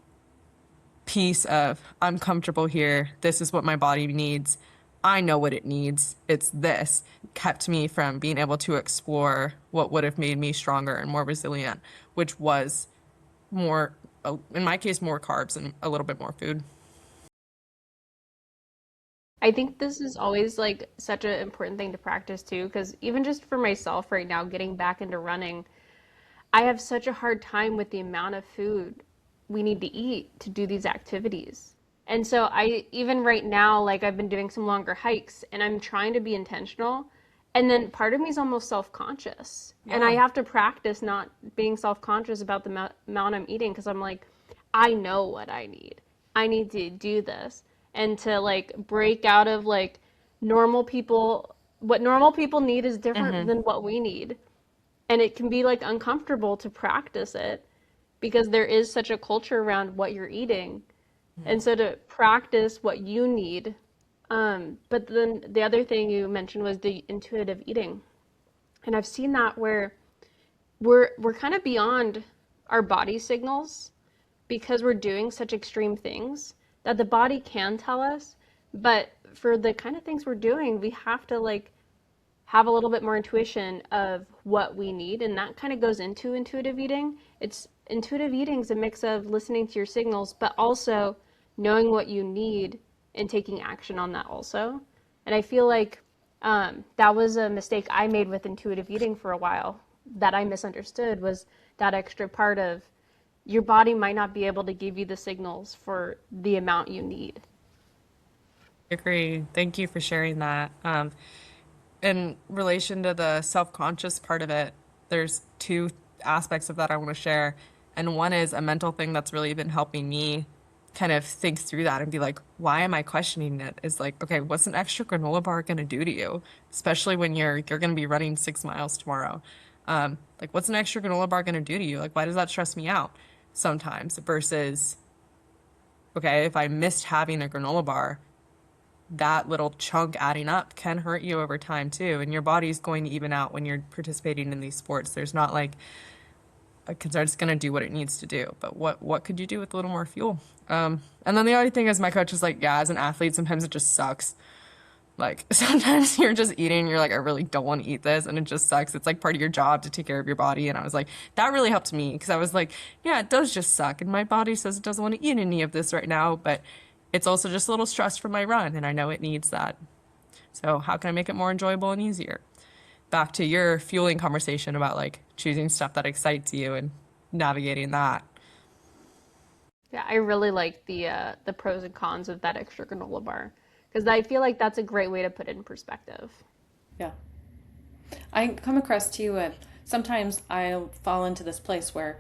piece of I'm comfortable here, this is what my body needs, I know what it needs, it's this, kept me from being able to explore what would have made me stronger and more resilient, which was more, in my case, more carbs and a little bit more food. I think this is always like such an important thing to practice too, because even just for myself right now, getting back into running, I have such a hard time with the amount of food we need to eat to do these activities. And so I even right now, like I've been doing some longer hikes and I'm trying to be intentional. And then part of me is almost self-conscious. And I Yeah. have to practice not being self-conscious about the amount I'm eating because I'm like, I know what I need. I need to do this. And to like break out of like normal people, what normal people need is different than what we need. And it can be like uncomfortable to practice it because there is such a culture around what you're eating. And so to practice what you need. But then the other thing you mentioned was the intuitive eating. And I've seen that where we're kind of beyond our body signals because we're doing such extreme things that the body can tell us. But for the kind of things we're doing, we have to like have a little bit more intuition of what we need. And that kind of goes into intuitive eating. It's intuitive eating is a mix of listening to your signals, but also knowing what you need and taking action on that also. And I feel like that was a mistake I made with intuitive eating for a while that I misunderstood was that extra part of your body might not be able to give you the signals for the amount you need. Agree. Thank you for sharing that. In relation to the self-conscious part of it, there's two aspects of that I want to share. And one is a mental thing that's really been helping me kind of think through that and be like, why am I questioning it? Is like, okay, what's an extra granola bar going to do to you? Especially when you're going to be running 6 miles tomorrow. Like, what's an extra granola bar going to do to you? Like, why does that stress me out sometimes? Versus, okay, if I missed having a granola bar, that little chunk adding up can hurt you over time too. And your body's going to even out when you're participating in these sports. There's not like a concern, it's going to do what it needs to do. But what could you do with a little more fuel? And then the other thing is my coach is like, yeah, as an athlete, sometimes it just sucks. Like sometimes you're just eating, you're like, I really don't want to eat this, and it just sucks. It's like part of your job to take care of your body. And I was like, that really helped me because I was like, yeah, it does just suck. And my body says it doesn't want to eat any of this right now, but it's also just a little stressed from my run, and I know it needs that. So how can I make it more enjoyable and easier? Back to your fueling conversation about like choosing stuff that excites you and navigating that. Yeah, I really like the pros and cons of that extra granola bar because I feel like that's a great way to put it in perspective. Yeah. I come across too, sometimes I'll fall into this place where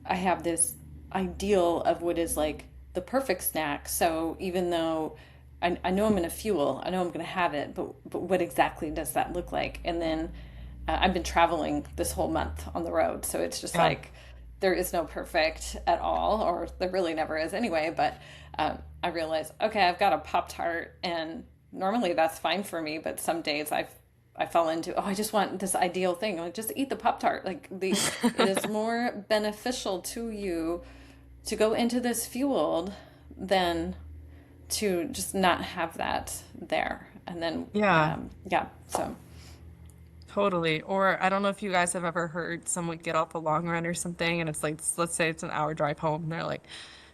I have this ideal of what is like the perfect snack. So even though I know I'm going to fuel, I know I'm going to have it, but what exactly does that look like? And then I've been traveling this whole month on the road, so it's just Yeah. like there is no perfect at all, or there really never is anyway. But I realize, okay, I've got a Pop Tart, and normally that's fine for me, but some days I fall into, oh, I just want this ideal thing. Like, just eat the Pop Tart. Like it is more beneficial to you to go into this fueled than to just not have that there. And then, Yeah, yeah, so totally. Or I don't know if you guys have ever heard someone get off a long run or something, and it's like, let's say it's an hour drive home, and they're like,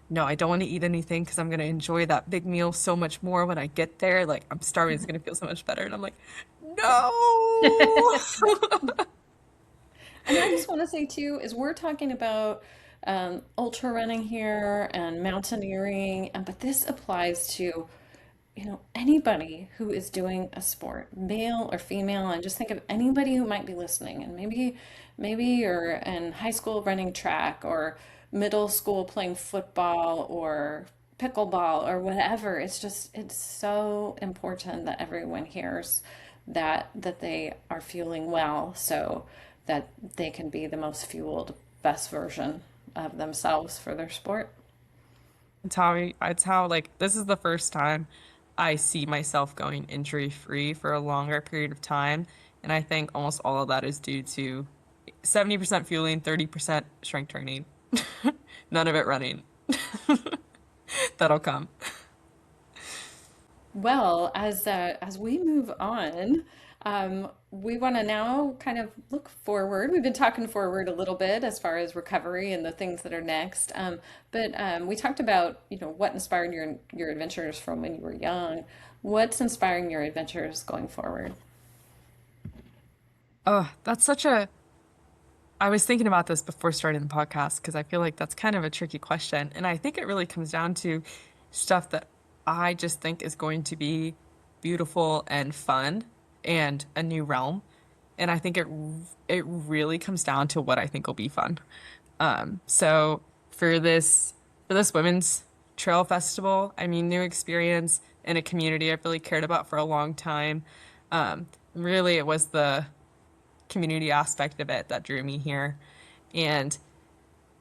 no, I don't want to eat anything because I'm going to enjoy that big meal so much more when I get there. Like, I'm starving, it's going to feel so much better. And I'm like, no. and I just want to say too, is we're talking about ultra running here and mountaineering, and but this applies to, anybody who is doing a sport, male or female, and just think of anybody who might be listening, and maybe you're in high school running track or middle school playing football or pickleball or whatever. It's so important that everyone hears that they are feeling well so that they can be the most fueled, best version of themselves for their sport. It's how like this is the first time I see myself going injury free for a longer period of time. And I think almost all of that is due to 70% fueling, 30% strength training. None of it running. That'll come. Well, as we move on, we want to now kind of look forward. We've been talking forward a little bit as far as recovery and the things that are next. But we talked about, what inspired your adventures from when you were young. What's inspiring your adventures going forward? Oh, that's such a I was thinking about this before starting the podcast because I feel like that's kind of a tricky question. And I think it really comes down to stuff that I just think is going to be beautiful and fun and a new realm. And I think it really comes down to what I think will be fun. So for this women's trail festival, I mean, new experience in a community I've really cared about for a long time. Really, it was the community aspect of it that drew me here. And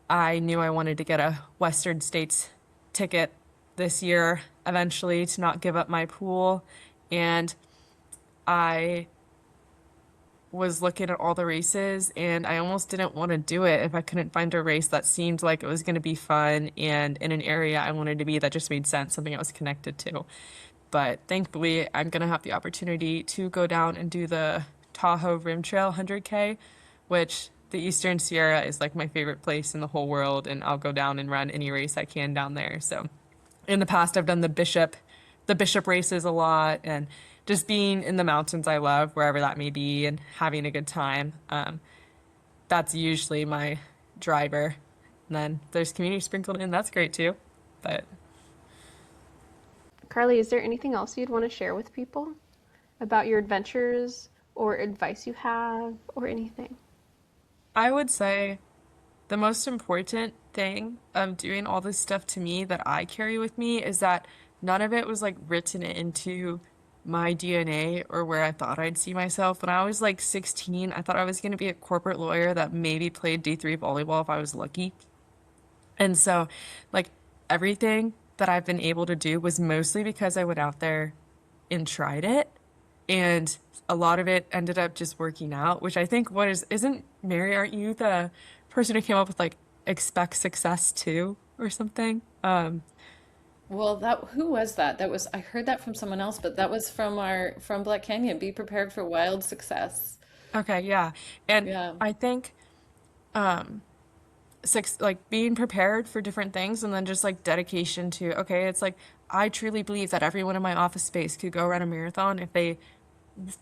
I knew I wanted to get a Western States ticket this year eventually to not give up my pool. And I was looking at all the races and I almost didn't want to do it if I couldn't find a race that seemed like it was going to be fun and in an area I wanted to be that just made sense, something I was connected to. But thankfully, I'm going to have the opportunity to go down and do the Tahoe Rim Trail 100K, which the Eastern Sierra is like my favorite place in the whole world, and I'll go down and run any race I can down there. So in the past, I've done the Bishop races a lot, and just being in the mountains I love, wherever that may be, and having a good time. That's usually my driver. And then there's community sprinkled in, that's great too. But Carlie, is there anything else you'd want to share with people about your adventures or advice you have or anything? I would say the most important thing of doing all this stuff to me that I carry with me is that none of it was like written into my DNA or where I thought I'd see myself. When I was like 16, I thought I was going to be a corporate lawyer that maybe played D3 volleyball if I was lucky. And so, like, everything that I've been able to do was mostly because I went out there and tried it. And a lot of it ended up just working out, which I think isn't Mary, aren't you the person who came up with like expect success too or something? Well, that who was that? That was I heard that from someone else, but that was from Black Canyon. Be prepared for wild success. Okay, yeah. And Yeah. I think six like being prepared for different things and then just like dedication to okay, it's like I truly believe that everyone in my office space could go run a marathon if they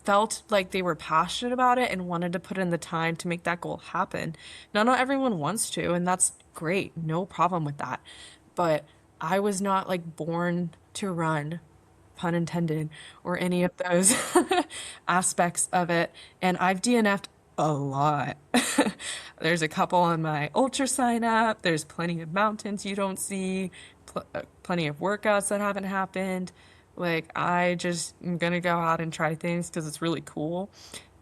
felt like they were passionate about it and wanted to put in the time to make that goal happen. Now, not everyone wants to, and that's great. No problem with that. But I was not like born to run, pun intended, or any of those aspects of it. And I've DNF'd a lot. There's a couple on my ultra sign up. There's plenty of mountains you don't see, plenty of workouts that haven't happened. Like, I just am gonna go out and try things because it's really cool.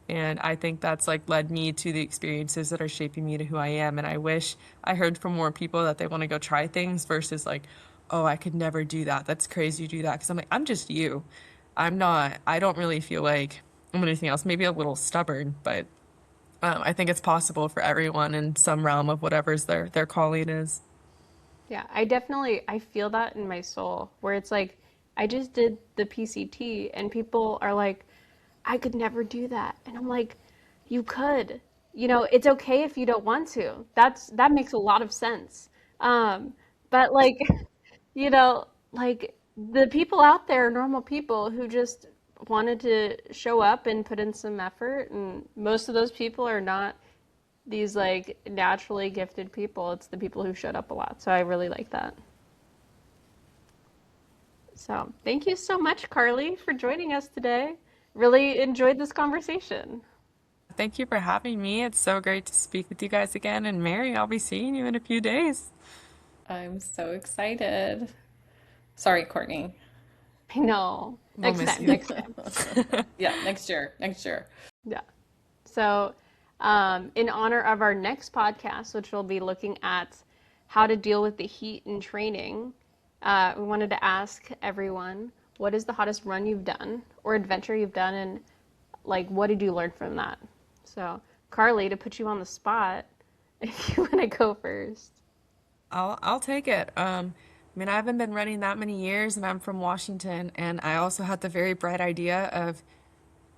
And I think that's like led me to the experiences that are shaping me to who I am. And I wish I heard from more people that they want to go try things versus like, oh, I could never do that. That's crazy to do that. Because I'm like, I'm just you. I'm not, I don't really feel like I'm anything else. Maybe a little stubborn, but I think it's possible for everyone in some realm of whatever's their calling is. Yeah, I feel that in my soul where it's like I just did the PCT and people are like, I could never do that. And I'm like, you could. You know, it's okay if you don't want to. That makes a lot of sense. But like, like the people out there are normal people who just wanted to show up and put in some effort, and most of those people are not these like naturally gifted people. It's the people who showed up a lot. So I really like that. So thank you so much, Carlie, for joining us today. Really enjoyed this conversation. Thank you for having me. It's so great to speak with you guys again. And Mary, I'll be seeing you in a few days. I'm so excited. Sorry, Courtney. I know. We'll miss you. Next time. Yeah, next year. Next year. Yeah. So, in honor of our next podcast, which will be looking at how to deal with the heat in training, we wanted to ask everyone, what is the hottest run you've done or adventure you've done, and like, what did you learn from that? So, Carlie, to put you on the spot, if you want to go first. I'll take it. I mean, I haven't been running that many years, and I'm from Washington, and I also had the very bright idea of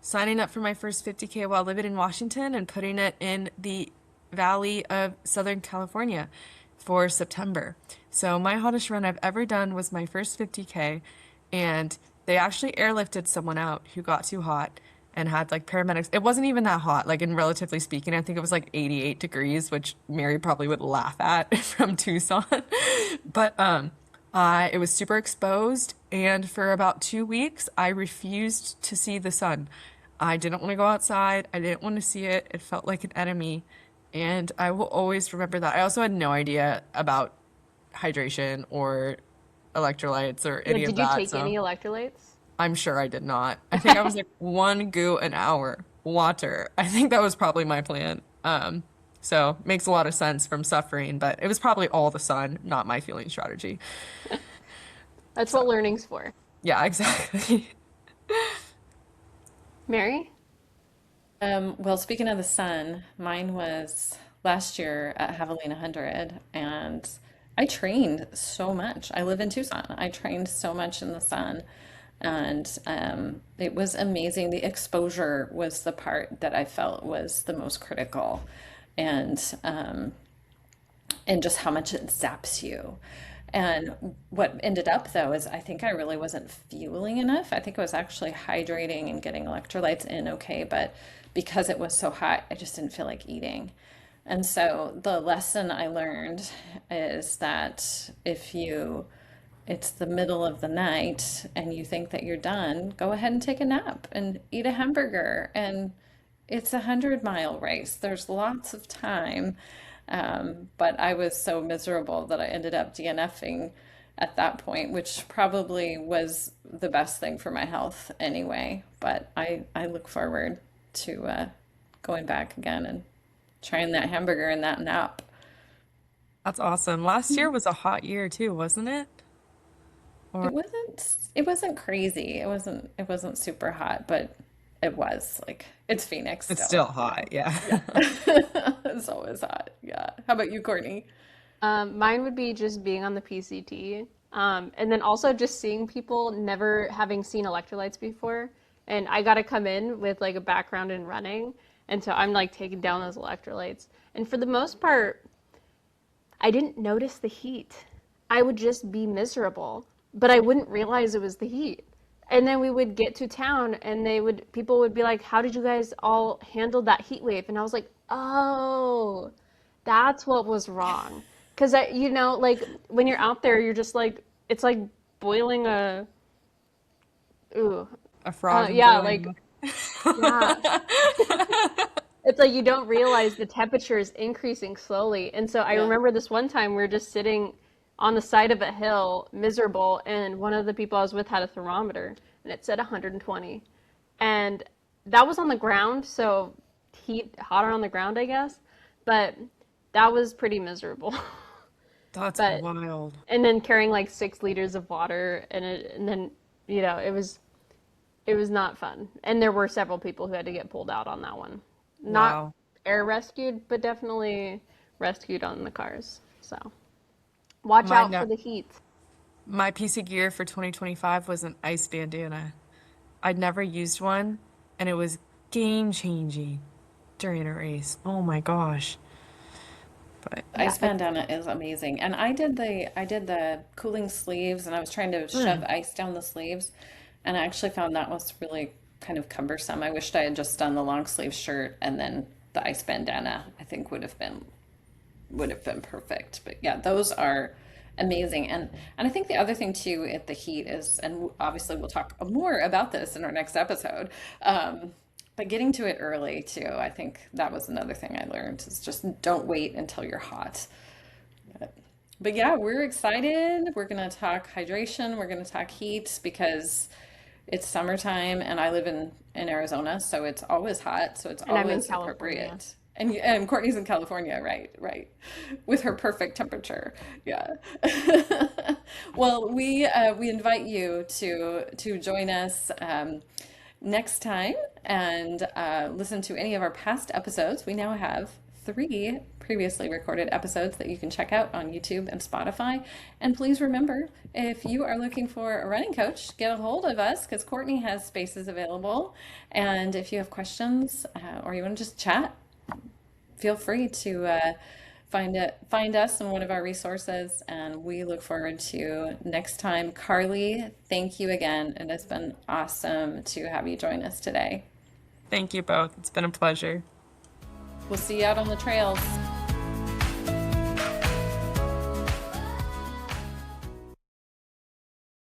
signing up for my first 50K while living in Washington and putting it in the Valley of Southern California for September. So my hottest run I've ever done was my first 50K, and they actually airlifted someone out who got too hot and had like paramedics. It wasn't even that hot, like in relatively speaking. I think it was like 88 degrees, which Mary probably would laugh at from Tucson. But it was super exposed, and for about 2 weeks, I refused to see the sun. I didn't want to go outside. I didn't want to see it. It felt like an enemy, and I will always remember that. I also had no idea about hydration or electrolytes or Yeah, any of did you that, take so any electrolytes? I'm sure I did not. I think I was like one goo an hour water. I think that was probably my plan. So makes a lot of sense from suffering, but it was probably all the sun, not my fueling strategy. That's So what learning's for. yeah, exactly. Mary? Well, speaking of the sun, mine was last year at Javelina 100, and I trained so much. I live in Tucson. I trained so much in the sun, and it was amazing. The exposure was the part that I felt was the most critical, and and just how much it zaps you. And what ended up though is I think I really wasn't fueling enough. I think I was actually hydrating and getting electrolytes in okay, but because it was so hot, I just didn't feel like eating. And so the lesson I learned is that if you it's the middle of the night and you think that you're done, go ahead and take a nap and eat a hamburger. And it's a 100-mile race. There's lots of time. But I was so miserable that I ended up DNFing at that point, which probably was the best thing for my health anyway. But I look forward to going back again and trying that hamburger and that nap. That's awesome. Last year was a hot year too, wasn't it? Or It wasn't crazy. It wasn't super hot, but it was like it's Phoenix it's still. still hot, yeah. Yeah. It's always hot. Yeah. How about you, Courtney? Mine would be just being on the PCT. And then also just seeing people never having seen electrolytes before. And I got to come in with like a background in running. And so I'm like taking down those electrolytes. And for the most part, I didn't notice the heat. I would just be miserable, but I wouldn't realize it was the heat. And then we would get to town and people would be like, "How did you guys all handle that heat wave?" And I was like, "Oh, that's what was wrong." Because like when you're out there, you're just like it's like boiling a ooh. A frog in Yeah, boiling like milk. yeah. It's like you don't realize the temperature is increasing slowly. And so I Yeah. remember this one time we were just sitting on the side of a hill, miserable, and one of the people I was with had a thermometer and it said 120. And that was on the ground, so hotter on the ground, I guess. But that was pretty miserable. That's But wild. and then carrying like 6 liters of water and then it was not fun. And there were several people who had to get pulled out on that one. Not Wow. air rescued, but definitely rescued on the cars. So watch My out for no, the heat. my piece of gear for 2025 was an ice bandana. I'd never used one, and it was game changing during a race. Oh my gosh. But Yeah, Ice bandana is amazing. And I did the cooling sleeves and I was trying to shove mm, ice down the sleeves and I actually found that was really kind of cumbersome. I wished I had just done the long sleeve shirt and then the ice bandana I think would have been perfect. But yeah, those are amazing. And I think the other thing too at the heat is, and obviously we'll talk more about this in our next episode, but getting to it early too. I think that was another thing I learned is just don't wait until you're hot. But yeah, we're excited. We're going to talk hydration. We're going to talk heat because it's summertime and I live in Arizona, so it's always hot, so it's and I'm in always California. appropriate. And Courtney's in California, right, right, with her perfect temperature. Yeah. Well, we invite you to join us next time and listen to any of our past episodes. We now have 3 previously recorded episodes that you can check out on YouTube and Spotify. And please remember, if you are looking for a running coach, get a hold of us because Courtney has spaces available. And if you have questions or you want to just chat, feel free to find us in one of our resources. And we look forward to next time. Carlie, thank you again. It has been awesome to have you join us today. thank you both. It's been a pleasure. We'll see you out on the trails.